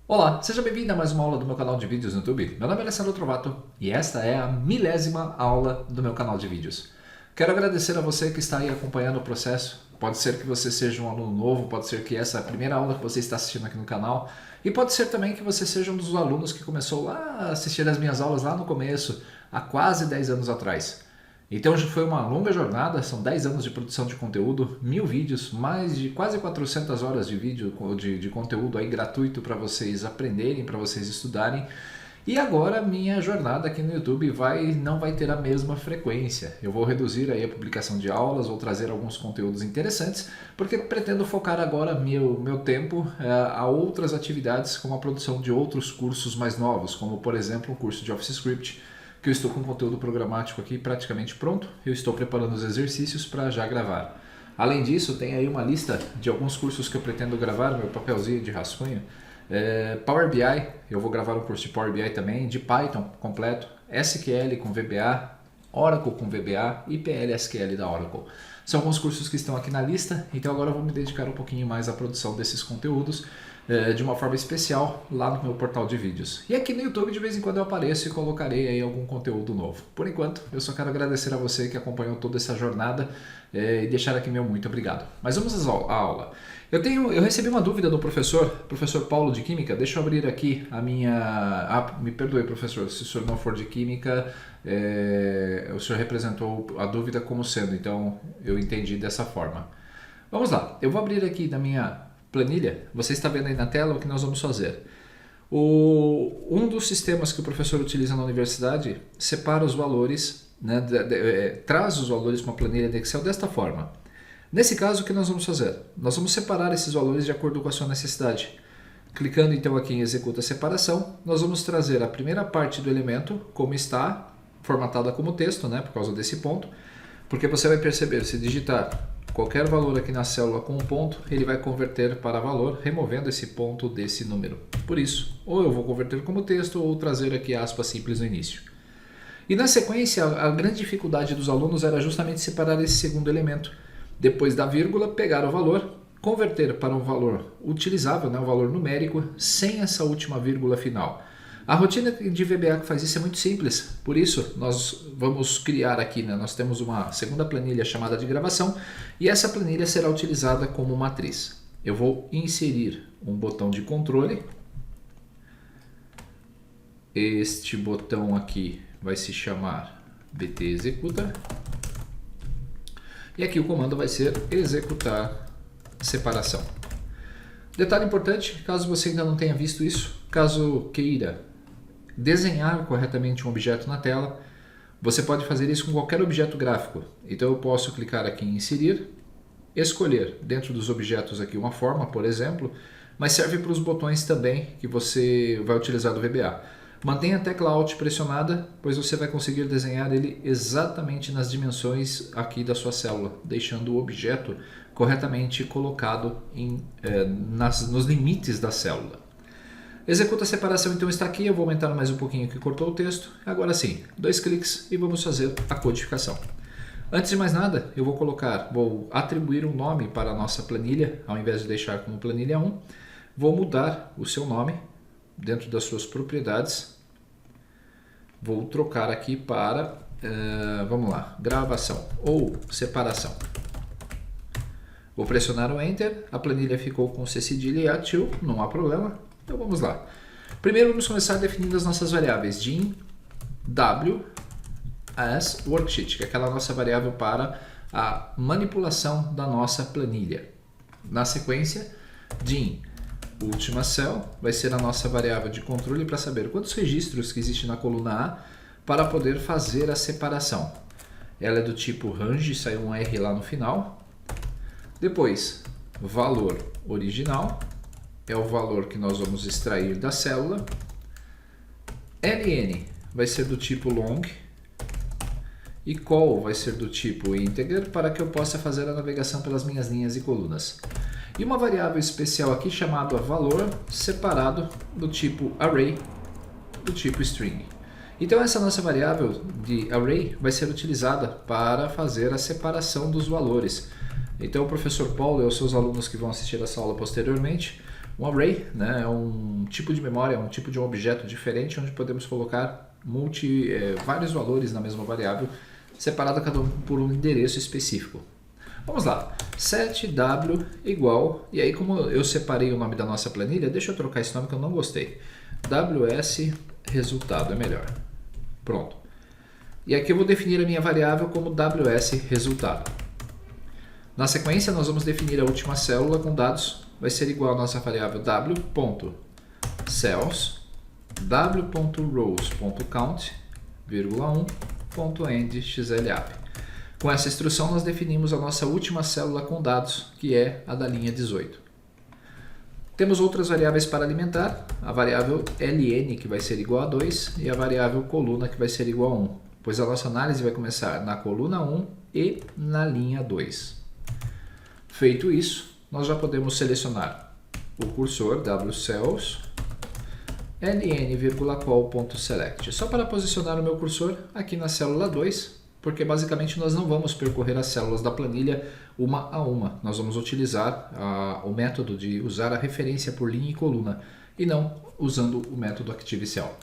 Olá, seja bem-vindo a mais uma aula do meu canal de vídeos no YouTube. Meu nome é Alessandro Trovato e esta é a 1000ª aula do meu canal de vídeos. Quero agradecer a você que está aí acompanhando o processo. Pode ser que você seja um aluno novo, pode ser que essa é a primeira aula que você está assistindo aqui no canal e pode ser também que você seja um dos alunos que começou lá a assistir as minhas aulas lá no começo, há quase 10 anos atrás. Então já foi uma longa jornada, são 10 anos de produção de conteúdo, 1000 vídeos, mais de quase 400 horas de vídeo de conteúdo aí gratuito para vocês aprenderem, para vocês estudarem. E agora minha jornada aqui no YouTube não vai ter a mesma frequência. Eu vou reduzir aí a publicação de aulas, vou trazer alguns conteúdos interessantes, porque pretendo focar agora meu tempo a outras atividades, como a produção de outros cursos mais novos, como por exemplo o curso de Office Script, que eu estou com conteúdo programático aqui praticamente pronto. Eu estou preparando os exercícios para já gravar. Além disso, tem aí uma lista de alguns cursos que eu pretendo gravar, meu papelzinho de rascunho. Power BI, eu vou gravar um curso de Power BI também, de Python completo, SQL com VBA, Oracle com VBA e PLSQL da Oracle. São alguns cursos que estão aqui na lista, então agora eu vou me dedicar um pouquinho mais à produção desses conteúdos de uma forma especial lá no meu portal de vídeos. E aqui no YouTube de vez em quando eu apareço e colocarei aí algum conteúdo novo. Por enquanto, eu só quero agradecer a você que acompanhou toda essa jornada e deixar aqui meu muito obrigado. Mas vamos à aula. Eu recebi uma dúvida do professor Paulo de Química. Deixa eu abrir aqui a minha... me perdoe, professor, se o senhor não for de Química, o senhor representou a dúvida como sendo, então eu entendi dessa forma. Vamos lá, eu vou abrir aqui na minha planilha, você está vendo aí na tela o que nós vamos fazer. Um dos sistemas que o professor utiliza na universidade separa os valores, né, traz os valores para uma planilha de Excel desta forma. Nesse caso, o que nós vamos fazer? Nós vamos separar esses valores de acordo com a sua necessidade. Clicando então aqui em Executa Separação, nós vamos trazer a primeira parte do elemento como está, formatada como texto, né, por causa desse ponto, porque você vai perceber, se digitar qualquer valor aqui na célula com um ponto, ele vai converter para valor, removendo esse ponto desse número. Por isso, ou eu vou converter como texto, ou trazer aqui aspas simples no início. E na sequência, a grande dificuldade dos alunos era justamente separar esse segundo elemento. Depois da vírgula, pegar o valor, converter para um valor utilizável, né, um valor numérico, sem essa última vírgula final. A rotina de VBA que faz isso é muito simples, por isso nós vamos criar aqui, né, nós temos uma segunda planilha chamada de gravação e essa planilha será utilizada como matriz. Eu vou inserir um botão de controle, este botão aqui vai se chamar BT Executa e aqui o comando vai ser executar separação. Detalhe importante, caso você ainda não tenha visto isso, caso queira desenhar corretamente um objeto na tela, você pode fazer isso com qualquer objeto gráfico. Então eu posso clicar aqui em inserir, escolher dentro dos objetos aqui uma forma, por exemplo, mas serve para os botões também que você vai utilizar do VBA. Mantenha a tecla Alt pressionada, pois você vai conseguir desenhar ele exatamente nas dimensões aqui da sua célula, deixando o objeto corretamente colocado nos limites da célula. Executa a separação então está aqui, eu vou aumentar mais um pouquinho que cortou o texto. Agora sim, 2 cliques e vamos fazer a codificação. Antes de mais nada, eu vou atribuir um nome para a nossa planilha, ao invés de deixar como planilha 1. Vou mudar o seu nome dentro das suas propriedades. Vou trocar aqui para, vamos lá, gravação ou separação. Vou pressionar o Enter, a planilha ficou com C cedilha e A til, não há problema. Então vamos lá. Primeiro vamos começar definindo as nossas variáveis din w as worksheet, que é aquela nossa variável para a manipulação da nossa planilha. Na sequência, din última cell vai ser a nossa variável de controle para saber quantos registros que existem na coluna A para poder fazer a separação. Ela é do tipo range, saiu um R lá no final. Depois, valor original. É o valor que nós vamos extrair da célula. ln vai ser do tipo long e call vai ser do tipo integer para que eu possa fazer a navegação pelas minhas linhas e colunas. E uma variável especial aqui chamada valor separado do tipo array, do tipo string. Então essa nossa variável de array vai ser utilizada para fazer a separação dos valores. Então o professor Paulo e os seus alunos que vão assistir essa aula posteriormente, um array, né, é um tipo de memória, um tipo de um objeto diferente onde podemos colocar vários valores na mesma variável, separada cada um por um endereço específico. Vamos lá, set w igual, e aí como eu separei o nome da nossa planilha, deixa eu trocar esse nome que eu não gostei. ws resultado é melhor. Pronto. E aqui eu vou definir a minha variável como ws resultado. Na sequência nós vamos definir a última célula com dados, vai ser igual a nossa variável w.cells, w.rows.count, vírgula 1.end xlap. Com essa instrução nós definimos a nossa última célula com dados, que é a da linha 18. Temos outras variáveis para alimentar, a variável ln, que vai ser igual a 2, e a variável coluna, que vai ser igual a 1, pois a nossa análise vai começar na coluna 1 e na linha 2. Feito isso, nós já podemos selecionar o cursor wcells ln,qual.select, só para posicionar o meu cursor aqui na célula 2, porque basicamente nós não vamos percorrer as células da planilha uma a uma. Nós vamos utilizar o método de usar a referência por linha e coluna, e não usando o método ActiveCell.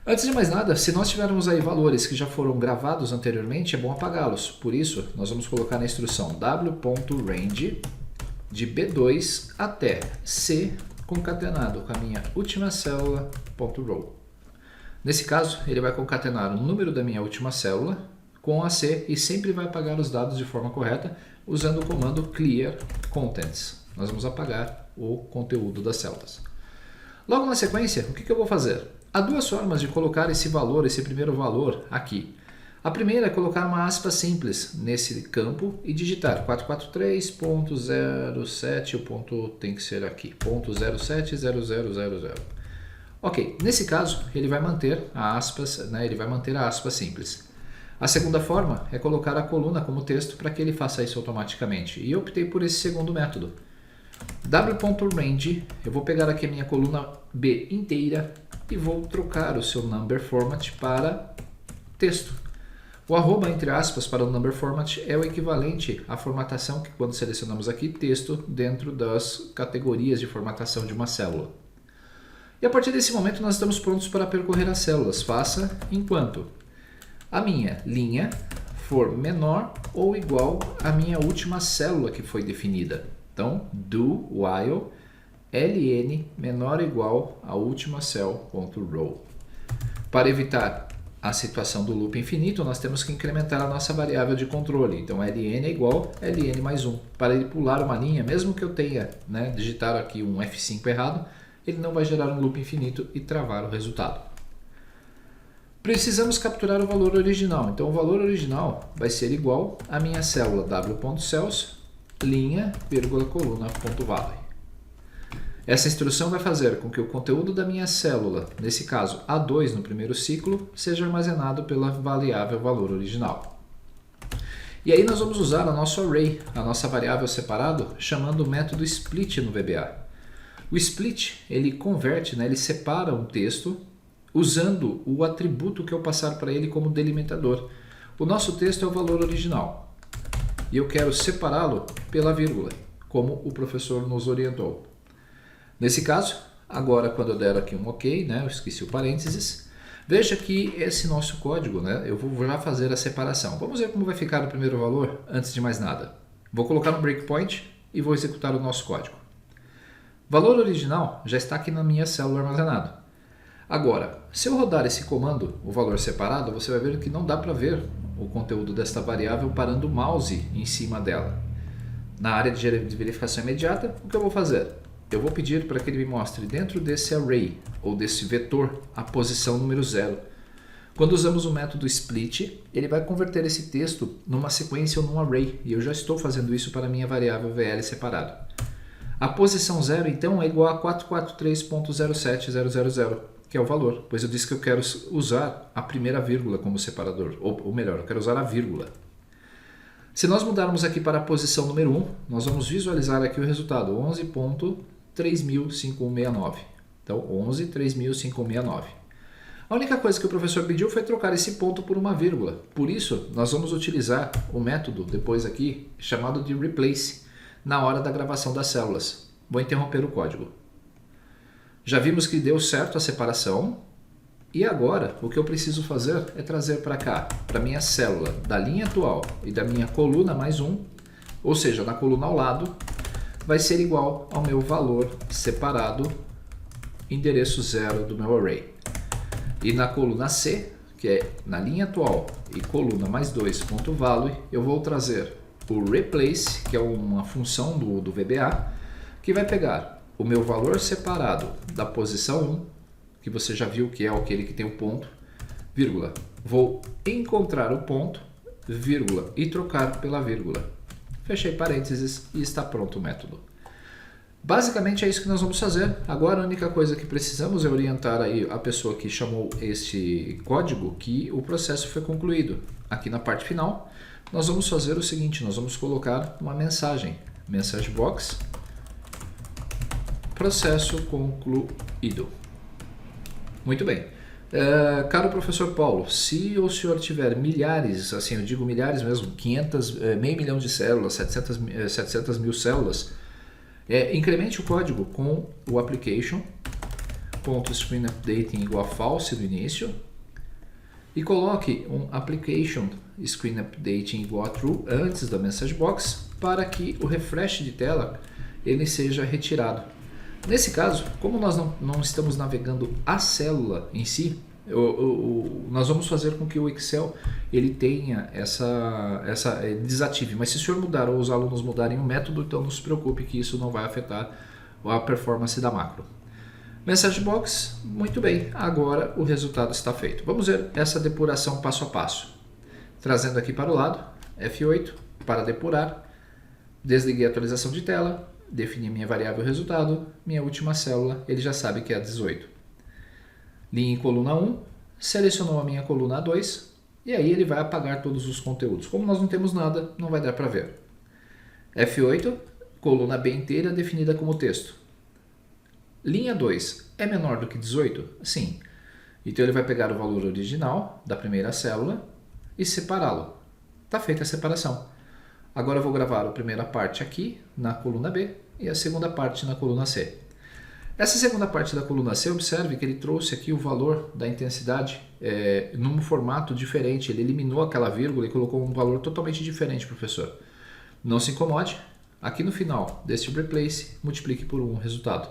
Antes de mais nada, se nós tivermos aí valores que já foram gravados anteriormente, é bom apagá-los. Por isso, nós vamos colocar na instrução w.range de B2 até C concatenado com a minha última célula .row. Nesse caso, ele vai concatenar o número da minha última célula com a C e sempre vai apagar os dados de forma correta usando o comando clear contents. Nós vamos apagar o conteúdo das células. Logo na sequência, o que eu vou fazer? Há duas formas de colocar esse valor, esse primeiro valor aqui. A primeira é colocar uma aspa simples nesse campo e digitar 443.07, o ponto tem que ser aqui, .070000. Ok, nesse caso ele vai manter a aspas, né, ele vai manter a aspa simples. A segunda forma é colocar a coluna como texto para que ele faça isso automaticamente. E eu optei por esse segundo método. w.range, eu vou pegar aqui a minha coluna B inteira e vou trocar o seu number format para texto. O arroba entre aspas para o number format é o equivalente à formatação que quando selecionamos aqui texto dentro das categorias de formatação de uma célula. E a partir desse momento nós estamos prontos para percorrer as células. Faça enquanto a minha linha for menor ou igual à minha última célula que foi definida. Então, do while ln menor ou igual à última cell.row. Para evitar a situação do loop infinito, nós temos que incrementar a nossa variável de controle. Então, ln é igual a ln mais 1. Para ele pular uma linha, mesmo que eu tenha digitado aqui um F5 errado, ele não vai gerar um loop infinito e travar o resultado. Precisamos capturar o valor original. Então, o valor original vai ser igual à minha célula w.cells, linha, vírgula, coluna, ponto vale. Essa instrução vai fazer com que o conteúdo da minha célula, nesse caso A2 no primeiro ciclo, seja armazenado pela variável valor original. E aí nós vamos usar o nosso array, a nossa variável separado, chamando o método split no VBA. O split, ele converte, ele separa um texto usando o atributo que eu passar para ele como delimitador. O nosso texto é o valor original e eu quero separá-lo pela vírgula, como o professor nos orientou. Nesse caso, agora quando eu der aqui um OK, eu esqueci o parênteses, veja que esse nosso código, eu vou já fazer a separação. Vamos ver como vai ficar o primeiro valor antes de mais nada. Vou colocar um breakpoint e vou executar o nosso código. Valor original já está aqui na minha célula armazenado. Agora, se eu rodar esse comando, o valor separado, você vai ver que não dá para ver o conteúdo desta variável parando o mouse em cima dela. Na área de verificação imediata, o que eu vou fazer? Eu vou pedir para que ele me mostre dentro desse array, ou desse vetor, a posição número 0. Quando usamos o método split, ele vai converter esse texto numa sequência ou num array, e eu já estou fazendo isso para a minha variável VL separado. A posição 0, então, é igual a 443.07000, que é o valor, pois eu disse que eu quero usar a primeira vírgula como separador, ou melhor, eu quero usar a vírgula. Se nós mudarmos aqui para a posição número 1, nós vamos visualizar aqui o resultado, 11.305169. Então, 11.305169. A única coisa que o professor pediu foi trocar esse ponto por uma vírgula. Por isso, nós vamos utilizar o método depois aqui, chamado de replace, na hora da gravação das células. Vou interromper o código. Já vimos que deu certo a separação. E agora, o que eu preciso fazer é trazer para cá, para minha célula da linha atual e da minha coluna mais um, ou seja, na coluna ao lado, vai ser igual ao meu valor separado, endereço 0 do meu array. E na coluna C, que é na linha atual e coluna mais 2.value, eu vou trazer o replace, que é uma função do VBA, que vai pegar o meu valor separado da posição 1, que você já viu que é aquele que tem o ponto, vírgula. Vou encontrar o ponto, vírgula, e trocar pela vírgula. Fechei parênteses e está pronto o método. Basicamente é isso que nós vamos fazer. Agora a única coisa que precisamos é orientar aí a pessoa que chamou este código que o processo foi concluído. Aqui na parte final, nós vamos fazer o seguinte, nós vamos colocar uma mensagem, message box, processo concluído. Muito bem. Caro professor Paulo, se o senhor tiver milhares, assim eu digo milhares mesmo, 500, meio milhão de células, 700 mil células, incremente o código com o application.screenUpdating igual a false no início e coloque um application.screenUpdating igual a true antes da message box para que o refresh de tela ele seja retirado. Nesse caso, como nós não estamos navegando a célula em si, nós vamos fazer com que o Excel ele tenha desative. Mas se o senhor mudar ou os alunos mudarem o método, então não se preocupe que isso não vai afetar a performance da macro. Message box, muito bem, agora o resultado está feito. Vamos ver essa depuração passo a passo. Trazendo aqui para o lado, F8 para depurar, desliguei a atualização de tela, defini minha variável resultado, minha última célula, ele já sabe que é a 18. Linha em coluna 1, selecionou a minha coluna 2, e aí ele vai apagar todos os conteúdos. Como nós não temos nada, não vai dar para ver. F8, coluna B inteira definida como texto. Linha 2 é menor do que 18? Sim. Então ele vai pegar o valor original da primeira célula e separá-lo. Está feita a separação. Agora eu vou gravar a primeira parte aqui na coluna B e a segunda parte na coluna C. Essa segunda parte da coluna C, observe que ele trouxe aqui o valor da intensidade num formato diferente. Ele eliminou aquela vírgula e colocou um valor totalmente diferente, professor. Não se incomode. Aqui no final deste replace, multiplique por 1 o resultado.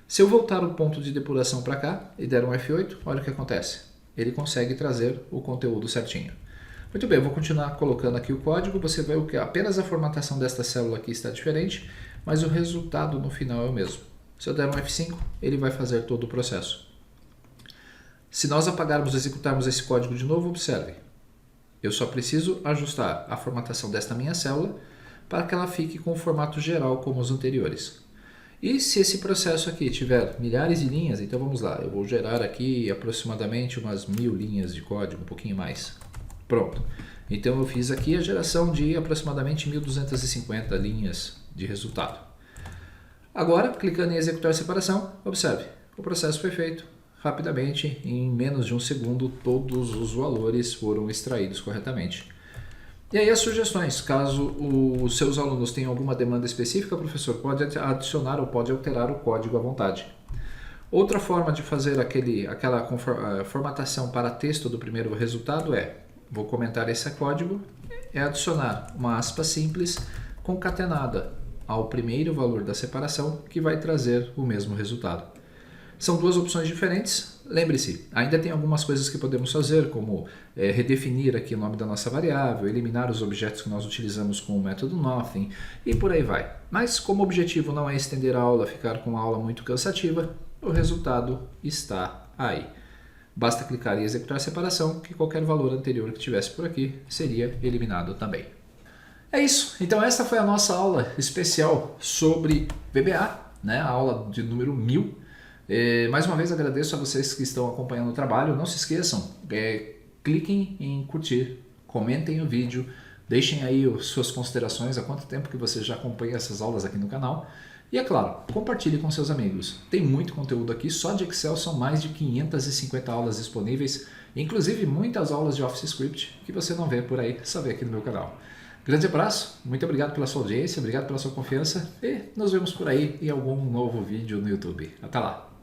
Se eu voltar o ponto de depuração para cá e der um F8, olha o que acontece. Ele consegue trazer o conteúdo certinho. Muito bem, eu vou continuar colocando aqui o código. Você vê que apenas a formatação desta célula aqui está diferente, mas o resultado no final é o mesmo. Se eu der um F5, ele vai fazer todo o processo. Se nós apagarmos e executarmos esse código de novo, observe. Eu só preciso ajustar a formatação desta minha célula para que ela fique com o formato geral como os anteriores. E se esse processo aqui tiver milhares de linhas, então vamos lá, eu vou gerar aqui aproximadamente umas 1000 linhas de código, um pouquinho mais. Pronto. Então eu fiz aqui a geração de aproximadamente 1250 linhas de resultado. Agora, clicando em executar a separação, observe, o processo foi feito rapidamente, em menos de um segundo todos os valores foram extraídos corretamente. E aí as sugestões, caso os seus alunos tenham alguma demanda específica, o professor pode adicionar ou pode alterar o código à vontade. Outra forma de fazer aquela formatação para texto do primeiro resultado vou comentar esse código, adicionar uma aspa simples concatenada ao primeiro valor da separação que vai trazer o mesmo resultado. São duas opções diferentes. Lembre-se, ainda tem algumas coisas que podemos fazer, como redefinir aqui o nome da nossa variável, eliminar os objetos que nós utilizamos com o método nothing e por aí vai. Mas como o objetivo não é estender a aula, ficar com a aula muito cansativa, o resultado está aí. Basta clicar em executar a separação, que qualquer valor anterior que tivesse por aqui seria eliminado também. É isso. Então esta foi a nossa aula especial sobre VBA, né? A aula de número 1000. Mais uma vez agradeço a vocês que estão acompanhando o trabalho. Não se esqueçam, cliquem em curtir, comentem o vídeo, deixem aí suas considerações, há quanto tempo que você já acompanha essas aulas aqui no canal. E é claro, compartilhe com seus amigos. Tem muito conteúdo aqui, só de Excel são mais de 550 aulas disponíveis, inclusive muitas aulas de Office Script que você não vê por aí, só vê aqui no meu canal. Grande abraço, muito obrigado pela sua audiência, obrigado pela sua confiança e nos vemos por aí em algum novo vídeo no YouTube. Até lá!